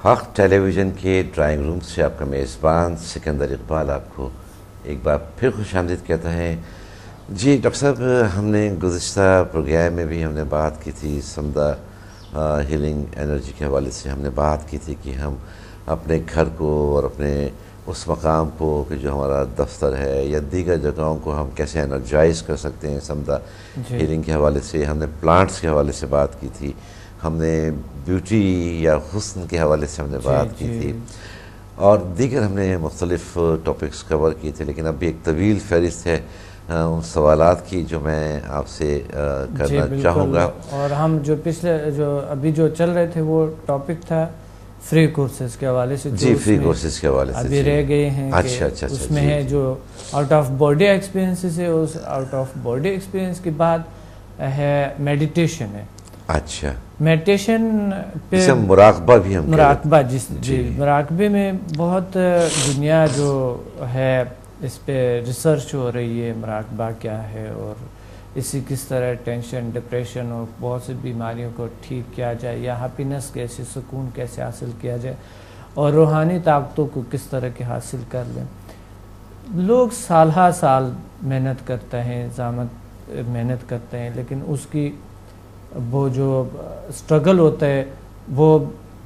حق ٹیلی ویژن کے drawing room سے آپ کا میزبان سکندر اقبال آپ کو ایک بار پھر خوش آمدید کہتا ہے. جی ڈاکٹر صاحب، ہم نے گزشتہ پروگرام میں بھی ہم نے بات کی تھی سمدہ ہیلنگ انرجی کے حوالے سے. ہم نے بات کی تھی کہ ہم اپنے گھر کو اور اپنے اس مقام کو کہ جو ہمارا دفتر ہے یا دیگر جگہوں کو ہم کیسے انرجائز کر سکتے ہیں سمدہ ہیلنگ کے حوالے سے. ہم نے پلانٹس کے حوالے سے بات کی تھی، ہم نے بیوٹی یا حسن کے حوالے سے ہم نے بات کی تھی، اور دیگر ہم نے مختلف ٹاپکس کور کیے تھے. لیکن ابھی ایک طویل فہرست ہے ان سوالات کی جو میں آپ سے کرنا چاہوں گا. اور ہم جو ابھی جو چل رہے تھے وہ ٹاپک تھا فری کورسز کے حوالے سے. جی، فری کورسز کے حوالے سے ابھی رہ گئے ہیں. اچھا اس میں ہے جو آؤٹ آف باڈی ایکسپیرینسز ہے، اس آؤٹ آف باڈی ایکسپیرینس کے بعد ہے میڈیٹیشن ہے. اچھا، میڈیٹیشن پہ مراقبہ بھی ہم مراقبہ جی مراقبے میں بہت دنیا جو ہے اس پہ ریسرچ ہو رہی ہے. مراقبہ کیا ہے اور اسی کس طرح ٹینشن، ڈپریشن اور بہت سی بیماریوں کو ٹھیک کیا جائے، یا ہیپینس کیسے، سکون کیسے حاصل کیا جائے، اور روحانی طاقتوں کو کس طرح کے حاصل کر لیں. لوگ سال ہا سال محنت کرتے ہیں، محنت کرتے ہیں، لیکن اس کی وہ جو اسٹرگل ہوتا ہے وہ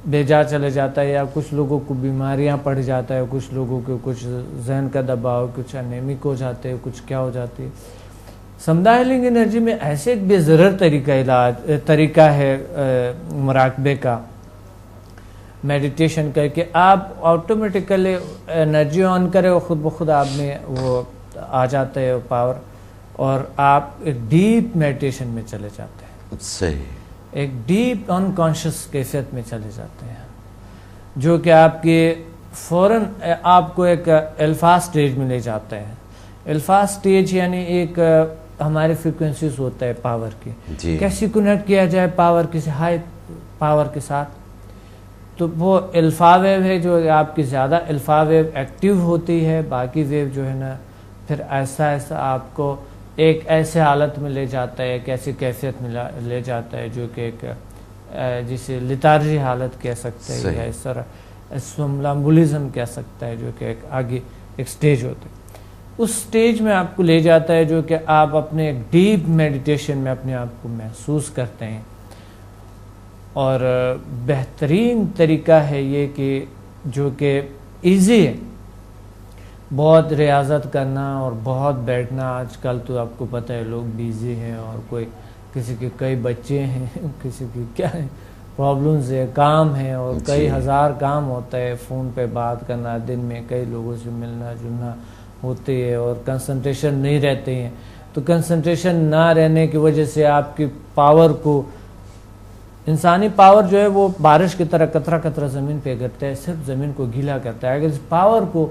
بے جا چلے جاتا ہے، یا کچھ لوگوں کو بیماریاں پڑ جاتا ہے، کچھ لوگوں کو کچھ ذہن کا دباؤ، کچھ انیمک ہو جاتے ہیں، کچھ کیا ہو جاتی ہے. سمدھا ہیلنگ انرجی میں ایسے ایک بے ضرر طریقہ ہے مراقبے کا، میڈیٹیشن کر کے آپ آٹومیٹیکلی انرجی آن کرے اور خود بخود آپ میں وہ آ جاتا ہے پاور، اور آپ ایک ڈیپ میڈیٹیشن میں چلے جاتے ہیں. صحیح، ایک ڈیپ انکانشیس کیفیت میں چلے جاتے ہیں، جو کہ آپ کے فوراً آپ کو ایک الفا سٹیج میں لے جاتا ہے. الفا سٹیج یعنی ایک ہمارے فریکوینسیز ہوتا ہے پاور کی، کیسے کنیکٹ کیا جائے پاور کسی ہائی پاور کے ساتھ. تو وہ الفا ویو ہے جو آپ کی زیادہ الفا ویو ایکٹیو ہوتی ہے، باقی ویو جو ہے نا پھر ایسا ایسا آپ کو ایک ایسے حالت میں لے جاتا ہے، ایک ایسی کیفیت میں لے جاتا ہے جو کہ ایک جسے لیتارجی حالت کہہ سکتے ہیں، یا اس طرح سومنامبولزم کہہ سکتا ہے، جو کہ ایک آگے ایک سٹیج ہوتا ہے. اس سٹیج میں آپ کو لے جاتا ہے جو کہ آپ اپنے ایک ڈیپ میڈیٹیشن میں اپنے آپ کو محسوس کرتے ہیں. اور بہترین طریقہ ہے یہ کہ جو کہ ایزی ہے، بہت ریاضت کرنا اور بہت بیٹھنا. آج کل تو آپ کو پتہ ہے لوگ بیزی ہیں، اور کوئی کسی کے کئی بچے ہیں، کسی کی کیا ہے پرابلمز ہے، کام ہے، اور کئی ہزار کام ہوتا ہے. فون پہ بات کرنا، دن میں کئی لوگوں سے ملنا جلنا ہوتے ہے، اور کنسنٹریشن نہیں رہتے ہیں. تو کنسنٹریشن نہ رہنے کی وجہ سے آپ کی پاور کو، انسانی پاور جو ہے وہ بارش کی طرح قطرہ قطرہ زمین پہ گرتا ہے، صرف زمین کو گیلا کرتا ہے. اگر اس پاور کو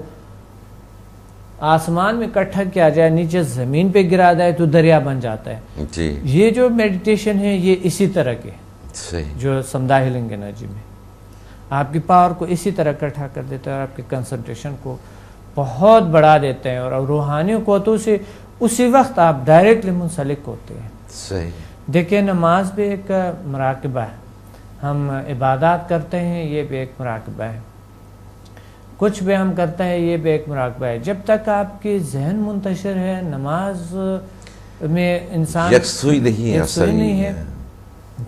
آسمان میں اکٹھا کیا جائے، نیچے زمین پہ گرا جائے تو دریا بن جاتا ہے. یہ جو میڈیٹیشن ہے یہ اسی طرح کے جو سمدھا ہیلنگ انرجی میں آپ کی پاور کو اسی طرح اکٹھا کر دیتا ہے، اور آپ کے کنسنٹریشن کو بہت بڑھا دیتے ہیں، اور روحانی قوتوں سے اسی وقت آپ ڈائریکٹلی منسلک ہوتے ہیں. صحیح. دیکھیں نماز بھی ایک مراقبہ ہے، ہم عبادات کرتے ہیں یہ بھی ایک مراقبہ ہے، کچھ بھی ہم کرتے ہیں یہ بھی ایک مراقبہ ہے. جب تک آپ کی ذہن منتشر ہے، نماز میں انسان یکسوئی نہیں ہے،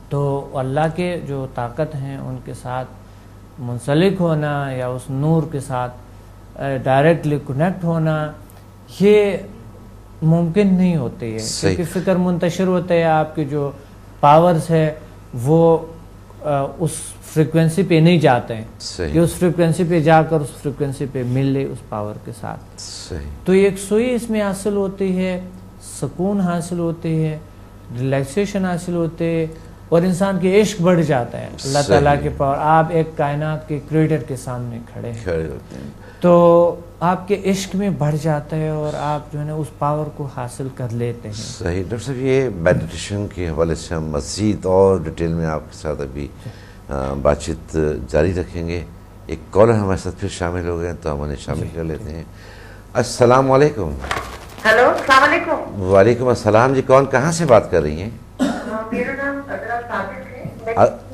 تو اللہ کے جو طاقت ہیں ان کے ساتھ منسلک ہونا، یا اس نور کے ساتھ ڈائریکٹلی کنیکٹ ہونا، یہ ممکن نہیں ہوتی ہے. کیونکہ فکر منتشر ہوتا ہے، آپ کی جو پاورز ہے وہ اس فریکوینسی پہ نہیں جاتے ہیں کہ اس فریکوینسی پہ جا کر اس فریکوینسی پہ مل لے اس پاور کے ساتھ. تو ایک سوئی اس میں حاصل ہوتی ہے، سکون حاصل ہوتی ہے، ریلیکسیشن حاصل ہوتی ہے، اور انسان کی عشق بڑھ جاتا ہے اللہ تعالیٰ کے پاور. آپ ایک کائنات کے کریٹر کے سامنے کھڑے ہیں تو آپ کے عشق میں بڑھ جاتا ہے، اور آپ جو ہے نا اس پاور کو حاصل کر لیتے ہیں. صحیح. ڈاکٹر صاحب یہ میڈیٹیشن کے حوالے سے ہم مزید اور ڈیٹیل میں آپ کے ساتھ ابھی بات چیت جاری رکھیں گے. ایک کالر ہمارے ساتھ پھر شامل ہو گئے ہیں تو ہم انہیں شامل کر لیتے ہیں. السلام علیکم. ہیلو، السلام علیکم. وعلیکم السلام. جی کون کہاں سے بات کر رہی ہیں؟ میرا نام عذرا ثابت ہے.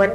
1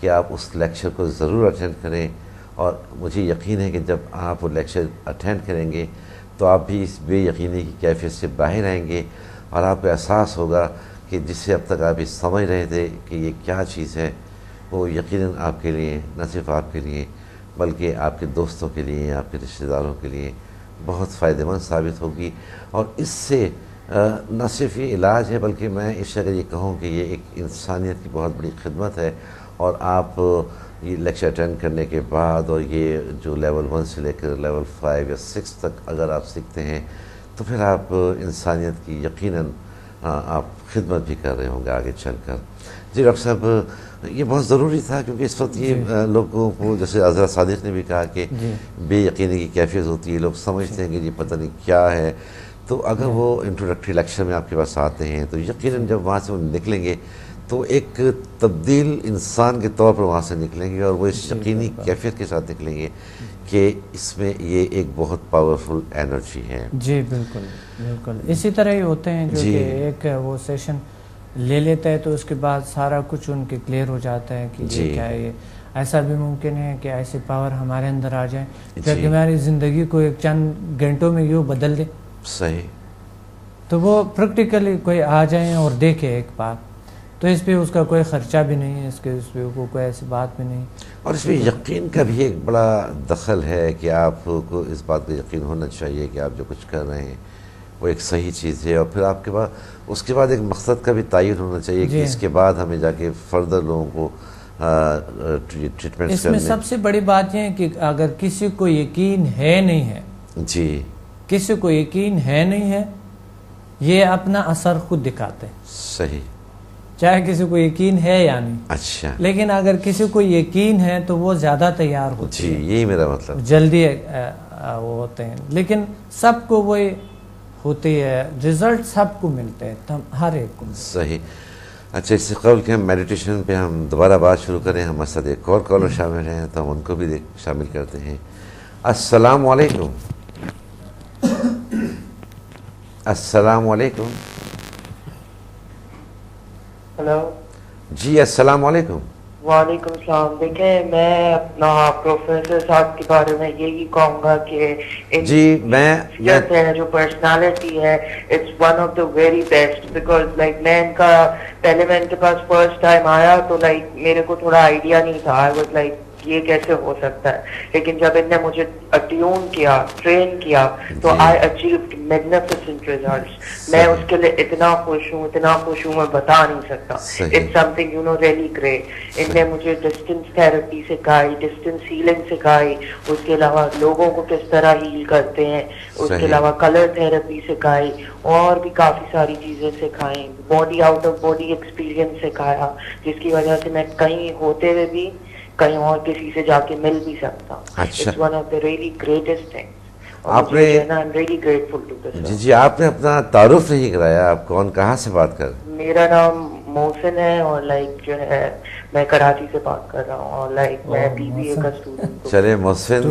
کہ آپ اس لیکچر کو ضرور اٹینڈ کریں، اور مجھے یقین ہے کہ جب آپ وہ لیکچر اٹینڈ کریں گے تو آپ بھی اس بے یقینی کی کیفیت سے باہر آئیں گے، اور آپ کو احساس ہوگا کہ جس سے اب تک آپ یہ سمجھ رہے تھے کہ یہ کیا چیز ہے، وہ یقیناً آپ کے لیے، نہ صرف آپ کے لیے بلکہ آپ کے دوستوں کے لیے، آپ کے رشتہ داروں کے لیے بہت فائدہ مند ثابت ہوگی۔ اور اس سے نہ صرف یہ علاج ہے بلکہ میں اس جگہ یہ کہوں کہ یہ ایک انسانیت کی بہت بڑی خدمت ہے، اور آپ یہ لیکچر اٹینڈ کرنے کے بعد اور یہ جو لیول 1 سے لے کر لیول 5 یا 6 تک اگر آپ سیکھتے ہیں تو پھر آپ انسانیت کی یقیناً آپ خدمت بھی کر رہے ہوں گے آگے چل کر۔ جی ڈاکٹر صاحب، یہ بہت ضروری تھا کیونکہ اس وقت یہ لوگوں کو، جیسے حضرت صادق نے بھی کہا کہ بے یقینی کی کیفیت ہوتی ہے، لوگ سمجھتے ہیں کہ یہ پتہ نہیں کیا ہے، تو اگر وہ انٹروڈکٹری لیکچر میں آپ کے پاس آتے ہیں تو یقیناً جب وہاں سے وہ نکلیں گے تو ایک تبدیل انسان کے طور پر وہاں سے نکلیں گے، اور وہ اس یقینی کیفیت کے ساتھ نکلیں گے کہ اس میں یہ ایک بہت پاورفل انرجی ہے۔ جی بالکل بالکل، اسی طرح ہی ہوتے ہیں جو کہ ایک وہ سیشن لے لیتا ہے تو اس کے بعد سارا کچھ ان کے کلیئر ہو جاتا ہے کہ یہ کیا ہے۔ ایسا بھی ممکن ہے کہ ایسی پاور ہمارے اندر آ جائیں جو کہ ہماری زندگی کو ایک چند گھنٹوں میں یوں بدل دے۔ صحیح، تو وہ پریکٹیکلی کوئی آ جائیں اور دیکھے ایک بات، تو اس پہ اس کا کوئی خرچہ بھی نہیں ہے، اس پہ کوئی ایسی بات بھی نہیں، اور اس میں یقین کا بھی ایک بڑا دخل ہے کہ آپ کو اس بات کا یقین ہونا چاہیے کہ آپ جو کچھ کر رہے ہیں وہ ایک صحیح چیز ہے، اور پھر آپ کے بعد اس کے بعد ایک مقصد کا بھی تعین ہونا چاہیے کہ اس کے بعد ہمیں جا کے فردر لوگوں کو ٹریٹمنٹ اس میں سب سے بڑی بات یہ ہے کہ اگر کسی کو یقین ہے نہیں ہے، جی کسی کو یقین ہے نہیں ہے، یہ اپنا اثر خود دکھاتے ہیں، صحیح، چاہے کسی کو یقین ہے یا نہیں۔ اچھا، لیکن اگر کسی کو یقین ہے تو وہ زیادہ تیار ہوتے جی، یہی میرا مطلب، جلدی وہ ہوتے ہیں، لیکن سب کو وہی ہوتی ہے، رزلٹ سب کو ملتے ہیں، ہر ایک کو۔ صحیح۔ اچھا، اس سے قبل کہ ہم میڈیٹیشن پہ ہم دوبارہ بات شروع کریں، ہمارے ساتھ ایک اور کالر شامل ہیں تو ہم ان کو بھی شامل کرتے ہیں۔ السلام علیکم۔ السلام علیکم۔ ہلو، جی السلام علیکم۔ وعلیکم السلام۔ دیکھیں، میں اپنا پروفیسر صاحب کے بارے میں یہی کہوں گا کہ جی میں جو پرسنالٹی ہے it's one of the very best, because like میں ان کا پہلے میں ان کے پاس فرسٹ ٹائم آیا تو لائک میرے کو تھوڑا آئیڈیا نہیں تھا، آئی واز لائک یہ کیسے ہو سکتا ہے، لیکن جب ان نے مجھے اٹیون کیا، ٹرین کیا تو آئی اچیوڈ میگنیفیسنٹ ریزلٹس۔ میں اس کے لیے اتنا خوش ہوں میں بتا نہیں سکتا۔ It's something you know really great. ان نے مجھے ڈسٹینس تھراپی سکھائی، ڈسٹینس ہیلنگ سکھائی، اس کے علاوہ لوگوں کو کس طرح ہیل کرتے ہیں، اس کے علاوہ کلر تھراپی سکھائی، اور بھی کافی ساری چیزیں سکھائیں، body out of body experience سکھایا، جس کی وجہ سے میں کہیں ہوتے ہوئے بھی کہیں اور کسی سے جا کے مل بھی سکتا ہوں۔ It's one of the really greatest things۔ آپ نے I'm really grateful to this۔ جی آپ نے اپنا تعارف نہیں کرایا، آپ کون، کہاں سے بات کر رہے ہیں؟ میرا نام محسن ہے، اور لائک جو ہے میں کراچی سے بات کر رہا ہوں، اور لائک میں BBA کا اسٹوڈنٹ۔ چلے محسن،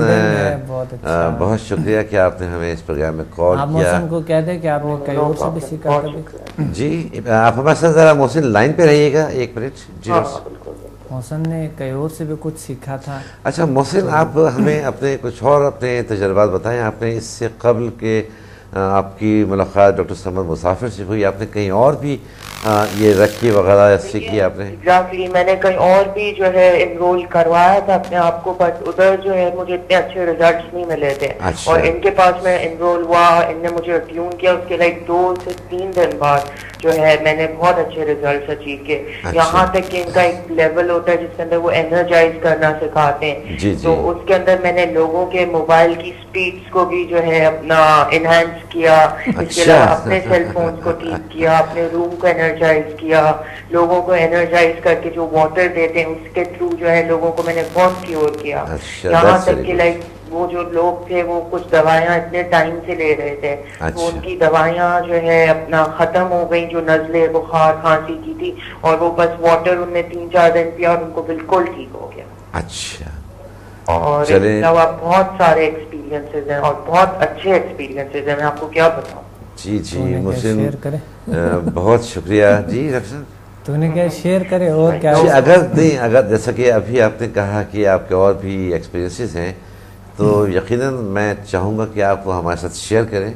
بہت شکریہ کہ آپ نے ہمیں اس پروگرام میں کال کیا۔ محسن کو کہہ دیں کہ آپ نے کئی اور سے بھی سیکھا کبھی۔ جی آپ ہمارے ساتھ ذرا محسن لائن پہ رہیے گا ایک منٹ۔ جی محسن نے کئی اور سے بھی کچھ سیکھا تھا۔ اچھا محسن، آپ ہمیں اپنے کچھ اور اپنے تجربات بتائیں۔ آپ نے اس سے قبل کہ آپ کی ملاقات ڈاکٹر سمد مسافر سے ہوئی، آپ نے کہیں اور بھی یہ رکھی وغیرہ سیکھی آپ نے؟ ایگزیکٹلی، میں نے کہیں اور بھی جو ہے انرول کروایا تھا اپنے آپ کو، بٹ ادھر جو ہے مجھے اتنے اچھے ریزلٹس نہیں ملے تھے۔ اور ان کے پاس میں انرول ہوا، ان نے مجھے ٹیون کیا، اس کے لائک 2 سے 3 دن بعد جو ہے میں نے بہت اچھے ریزلٹس اچیو کیے، یہاں تک کہ ان کا ایک لیول ہوتا ہے جس کے اندر وہ انرجائز کرنا سکھاتے ہیں۔ تو اس کے اندر میں نے لوگوں کے موبائل کی اسپیڈس کو بھی جو ہے اپنا انہینس کیا، اس کے علاوہ اپنے سیل فونز کو ٹھیک کیا، اپنے روم کو انرجائز کیا، لوگوں کو انرجائز کر کے جو واٹر دیتے ہیں اس کے تھرو جو ہے لوگوں کو میں نے بہت کیور کیا۔ یہاں تک کہ لائک وہ جو لوگ تھے وہ کچھ دوائیاں اتنے ٹائم سے لے رہے تھے، تو ان کی دوائیاں جو ہے اپنا ختم ہو گئی، جو نزلے بخار کھانسی کی تھی، اور وہ بس واٹر ان نے 3-4 دن پیا اور ان کو بالکل ٹھیک ہو گیا۔ اچھا، اور اس کے علاوہ بہت سارے ایکسپیرینسز ہیں، اور بہت اچھے ایکسپیرینسز ہیں، میں آپ کو کیا بتاؤں۔ جی محسن بہت شکریہ۔ جی ڈاکٹر صاحب، تو انہیں کیا شیئر کرے اور کیا. اگر جیسا کہ ابھی آپ نے کہا کہ آپ کے اور بھی ایکسپیرینسز ہیں تو یقیناً میں چاہوں گا کہ آپ وہ ہمارے ساتھ شیئر کریں.